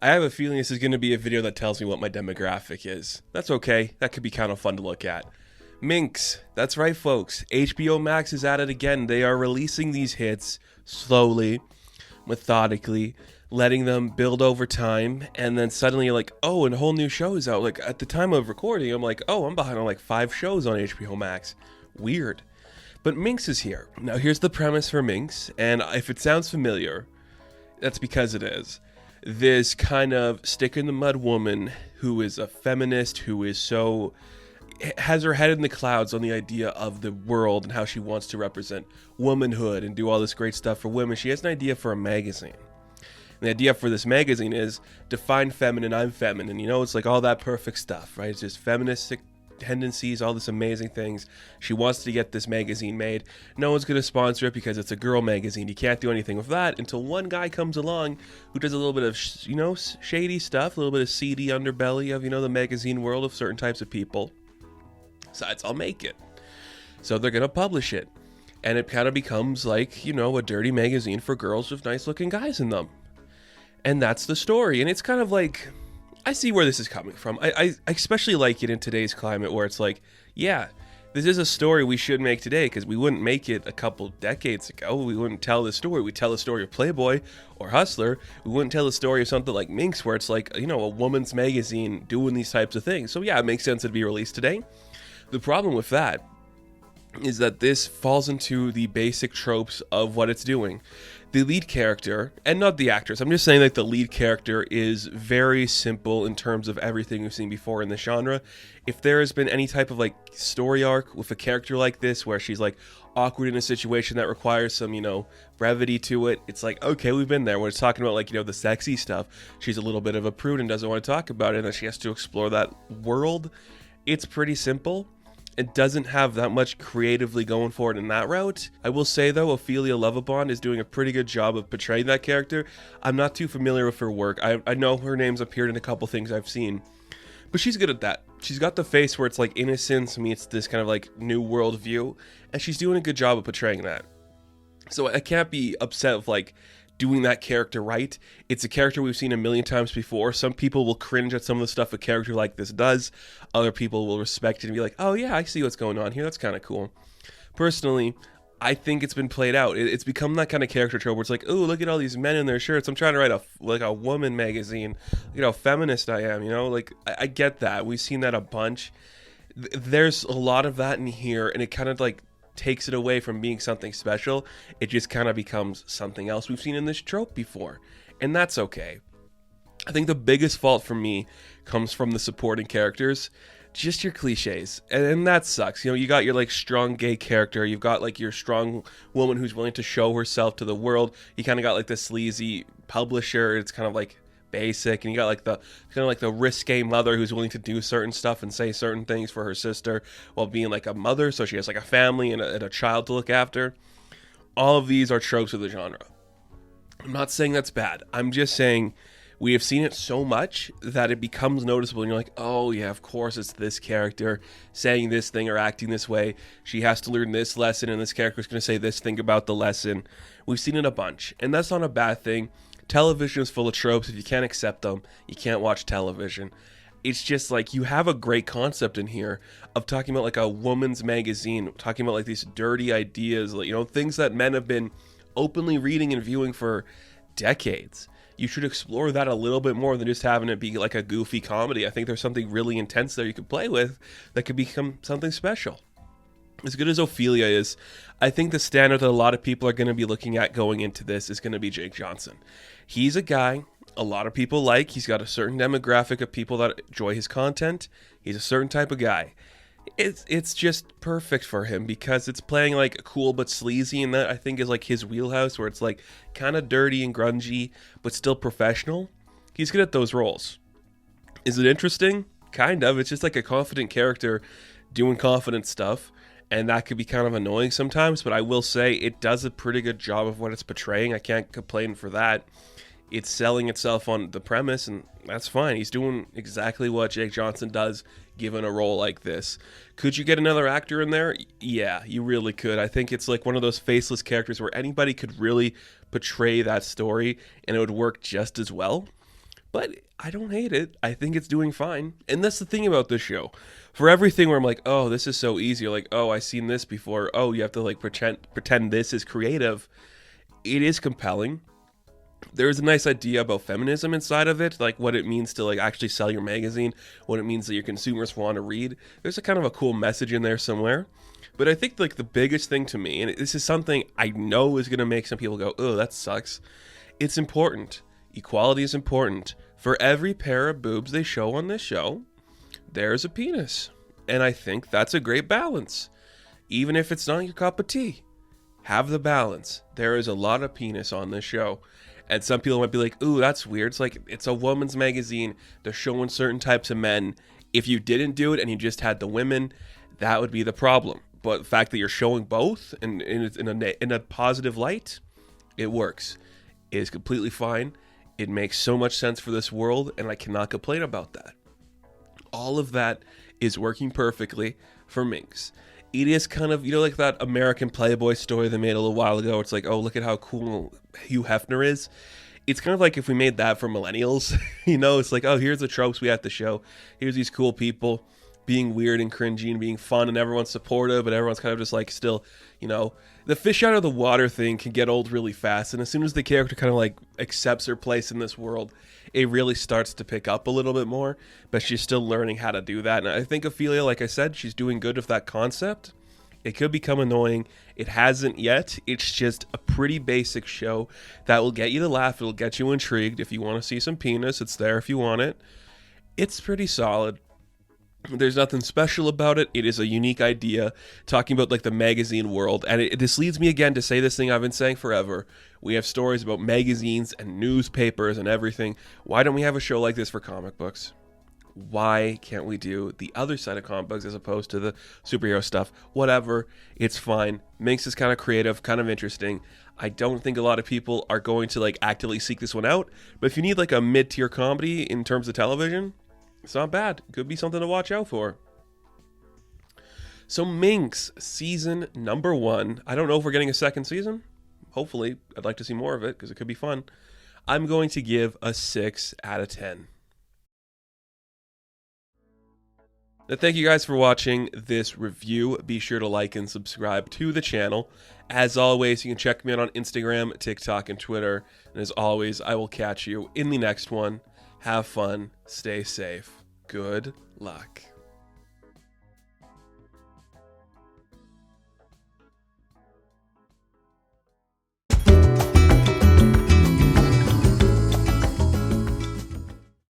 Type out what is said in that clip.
I have a feeling this is going to be a video that tells me what my demographic is. That's okay. That could be kind of fun to look at. Minx. That's right, folks. HBO Max is at it again. They are releasing these hits slowly, methodically, letting them build over time, and then suddenly you're like, oh, and a whole new show is out. Like, at the time of recording, I'm like, oh, I'm behind on like 5 shows on HBO Max. Weird. But Minx is here. Now, here's the premise for Minx, and if it sounds familiar, that's because it is. This kind of stick in the mud woman who is a feminist, who is so has her head in the clouds on the idea of the world and how she wants to represent womanhood and do all this great stuff for women. She has an idea for a magazine. And the idea for this magazine is define feminine, I'm feminine. You know, it's like all that perfect stuff, right? It's just feministic tendencies, all this amazing things. She wants to get this magazine made. No one's going to sponsor it because it's a girl magazine. You can't do anything with that until one guy comes along who does a little bit of, shady stuff, a little bit of seedy underbelly of, the magazine world of certain types of people. Besides, I'll make it. So they're going to publish it. And it kind of becomes like, a dirty magazine for girls with nice looking guys in them. And that's the story. And it's kind of like, I see where this is coming from. I especially like it in today's climate where it's like, yeah, this is a story we should make today because we wouldn't make it a couple decades ago. We wouldn't tell this story. We'd tell the story of Playboy or Hustler. We wouldn't tell the story of something like Minx where it's like, a woman's magazine doing these types of things. So yeah, it makes sense to be released today. The problem with that is that this falls into the basic tropes of what it's doing. The lead character, and not the actors, I'm just saying that the lead character is very simple in terms of everything we've seen before in the genre. If there has been any type of story arc with a character like this where she's awkward in a situation that requires some, brevity to it, it's like, okay, we've been there. When it's talking about the sexy stuff, she's a little bit of a prude and doesn't want to talk about it, and then she has to explore that world. It's pretty simple. It doesn't have that much creatively going for it in that route. I will say though, Ophelia Lovibond is doing a pretty good job of portraying that character. I'm not too familiar with her work. I know her name's appeared in a couple things I've seen, but she's good at that. She's got the face where it's like innocence meets this kind of new world view, and she's doing a good job of portraying that. So I can't be upset with doing that character right. It's a character we've seen a million times before. Some people will cringe at some of the stuff a character like this does. Other people will respect it and be like, oh yeah, I see what's going on here. That's kind of cool. Personally, I think it's been played out. It's become that kind of character trope where it's like, oh, look at all these men in their shirts. I'm trying to write a woman magazine. Look at how feminist I am, I get that. We've seen that a bunch. There's a lot of that in here, and it kind of takes it away from being something special. It just kind of becomes something else we've seen in this trope before, and that's okay. I think the biggest fault for me comes from the supporting characters, just your cliches, and that sucks. You got your strong gay character, you've got your strong woman who's willing to show herself to the world. You kind of got the sleazy publisher. It's kind of basic, and you got the risque mother who's willing to do certain stuff and say certain things for her sister while being a mother, so she has a family and a child to look after. All of these are tropes of the genre. I'm not saying that's bad. I'm just saying we have seen it so much that it becomes noticeable, and you're like, oh yeah, of course it's this character saying this thing or acting this way. She has to learn this lesson, and this character is going to say this thing about the lesson. We've seen it a bunch, and that's not a bad thing. Television is full of tropes. If you can't accept them, you can't watch television. It's just you have a great concept in here of talking about a woman's magazine, talking about these dirty ideas, things that men have been openly reading and viewing for decades. You should explore that a little bit more than just having it be a goofy comedy. I think there's something really intense there you could play with that could become something special. As good as Ophelia is, I think the standard that a lot of people are going to be looking at going into this is going to be Jake Johnson. He's a guy a lot of people like. He's got a certain demographic of people that enjoy his content. He's a certain type of guy. It's just perfect for him because it's playing cool but sleazy, and that I think is his wheelhouse, where it's kind of dirty and grungy but still professional. He's good at those roles. Is it interesting? Kind of. It's just a confident character doing confident stuff. And that could be kind of annoying sometimes, but I will say it does a pretty good job of what it's portraying. I can't complain for that. It's selling itself on the premise, and that's fine. He's doing exactly what Jake Johnson does, given a role like this. Could you get another actor in there? Yeah, you really could. I think it's one of those faceless characters where anybody could really portray that story, and it would work just as well. But I don't hate it. I think it's doing fine. And that's the thing about this show. For everything where I'm like, oh, this is so easy. Or like, oh, I've seen this before. Oh, you have to like pretend this is creative. It is compelling. There's a nice idea about feminism inside of it, like what it means to like actually sell your magazine, what it means that your consumers want to read. There's a kind of a cool message in there somewhere. But I think like the biggest thing to me, and this is something I know is going to make some people go, oh, that sucks. It's important. Equality is important. For every pair of boobs they show on this show, there's a penis. And I think that's a great balance. Even if it's not your cup of tea, have the balance. There is a lot of penis on this show. And some people might be like, ooh, that's weird. It's like, it's a woman's magazine. They're showing certain types of men. If you didn't do it and you just had the women, that would be the problem. But the fact that you're showing both and in a positive light, it works. It is completely fine. It makes so much sense for this world, and I cannot complain about that. All of that is working perfectly for Minx. It is kind of, like that American Playboy story they made a little while ago. It's like, oh, look at how cool Hugh Hefner is. It's kind of like if we made that for millennials. It's like, oh, here's the tropes we have to show. Here's these cool people being weird and cringy and being fun, and everyone's supportive, but everyone's kind of just like still, the fish out of the water thing can get old really fast. And as soon as the character kind of like accepts her place in this world, it really starts to pick up a little bit more, but she's still learning how to do that. And I think Ophelia, like I said, she's doing good with that concept. It could become annoying. It hasn't yet. It's just a pretty basic show that will get you to laugh. It'll get you intrigued. If you want to see some penis, it's there if you want it. It's pretty solid. There's nothing special about it. It is a unique idea talking about like the magazine world. And this leads me again to say this thing I've been saying forever. We have stories about magazines and newspapers and everything. Why don't we have a show like this for comic books? Why can't we do the other side of comic books as opposed to the superhero stuff? Whatever. It's fine. Minx is kind of creative, kind of interesting. I don't think a lot of people are going to like actively seek this one out. But if you need like a mid-tier comedy in terms of television, it's not bad. Could be something to watch out for. So Minx, season number 1. I don't know if we're getting a second season. Hopefully. I'd like to see more of it because it could be fun. I'm going to give a 6 out of 10. Now, thank you guys for watching this review. Be sure to like and subscribe to the channel. As always, you can check me out on Instagram, TikTok, and Twitter. And as always, I will catch you in the next one. Have fun. Stay safe. Good luck.